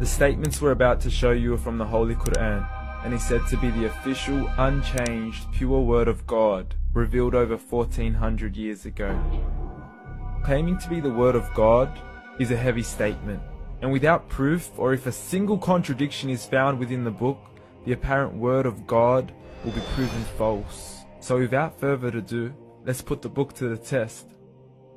The statements we're about to show you are from the Holy Quran, and is said to be the official, unchanged, pure word of God, revealed over 1400 years ago. Claiming to be the word of God is a heavy statement, and without proof, or if a single contradiction is found within the book, the apparent word of God will be proven false. So without further ado, let's put the book to the test.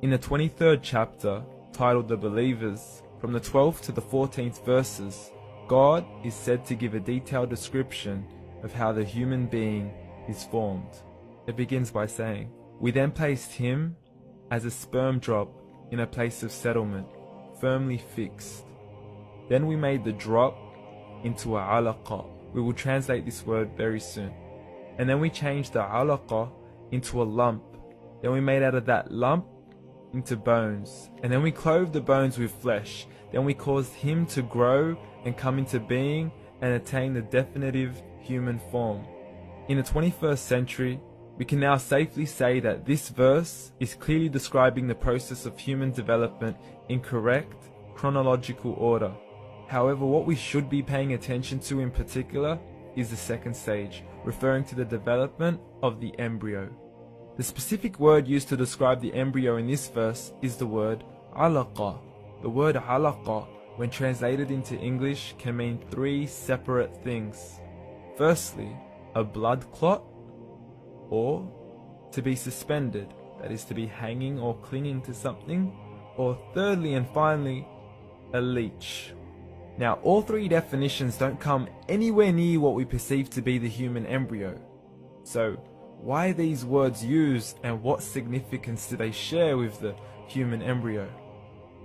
In the 23rd chapter, titled The Believers, from the 12th to the 14th verses, God is said to give a detailed description of how the human being is formed. It begins by saying, "We then placed him as a sperm drop in a place of settlement, firmly fixed. Then we made the drop into a alaqa." We will translate this word very soon. "And then we changed the alaqa into a lump. Then we made out of that lump into bones. And then we clothed the bones with flesh. Then we caused him to grow and come into being and attain the definitive human form." In the 21st century, we can now safely say that this verse is clearly describing the process of human development in correct chronological order. However, what we should be paying attention to in particular is the second stage, referring to the development of the embryo. The specific word used to describe the embryo in this verse is the word alaqa. The word alaqa, when translated into English, can mean three separate things. Firstly, a blood clot, or to be suspended, that is to be hanging or clinging to something, or thirdly and finally, a leech. Now, all three definitions don't come anywhere near what we perceive to be the human embryo. So, why are these words used, and what significance do they share with the human embryo?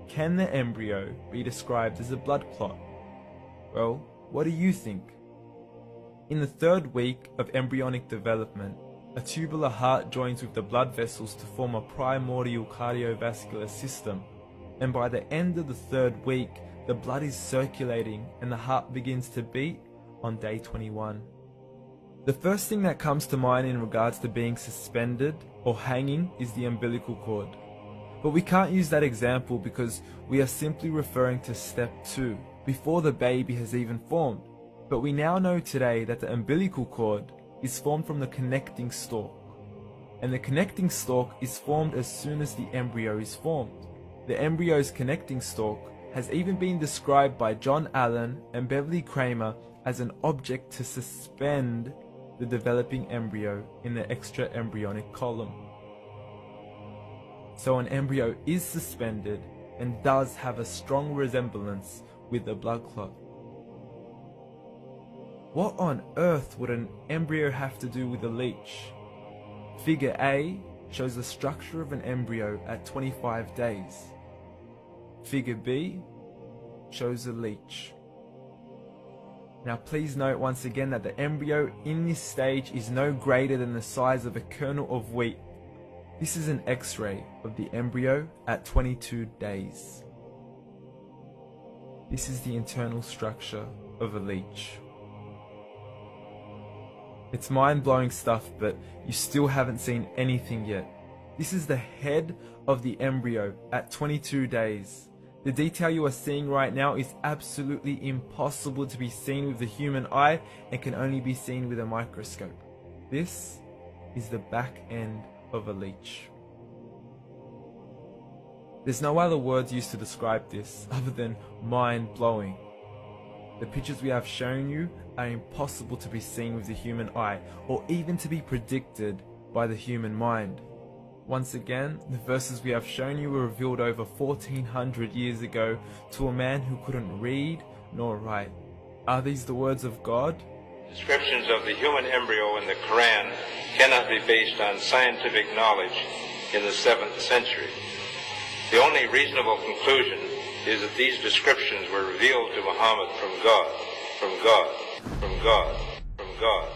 Can the embryo be described as a blood clot? Well, what do you think? In the 3rd week of embryonic development, a tubular heart joins with the blood vessels to form a primordial cardiovascular system, and by the end of the 3rd week, the blood is circulating and the heart begins to beat on day 21. The first thing that comes to mind in regards to being suspended or hanging is the umbilical cord. But we can't use that example because we are simply referring to step 2, before the baby has even formed. But we now know today that the umbilical cord is formed from the connecting stalk. And the connecting stalk is formed as soon as the embryo is formed. The embryo's connecting stalk has even been described by John Allen and Beverly Kramer as an object to suspend the developing embryo in the extra-embryonic column. So an embryo is suspended and does have a strong resemblance with a blood clot. What on earth would an embryo have to do with a leech? Figure A shows the structure of an embryo at 25 days. Figure B shows a leech. Now please note once again that the embryo in this stage is no greater than the size of a kernel of wheat. This is an X-ray of the embryo at 22 days. This is the internal structure of a leech. It's mind-blowing stuff, but you still haven't seen anything yet. This is the head of the embryo at 22 days. The detail you are seeing right now is absolutely impossible to be seen with the human eye and can only be seen with a microscope. This is the back end of a leech. There's no other words used to describe this other than mind-blowing. The pictures we have shown you are impossible to be seen with the human eye or even to be predicted by the human mind. Once again, the verses we have shown you were revealed over 1400 years ago to a man who couldn't read nor write. Are these the words of God? Descriptions of the human embryo in the Quran cannot be based on scientific knowledge in the 7th century. The only reasonable conclusion is that these descriptions were revealed to Muhammad from God, from God, from God, from God.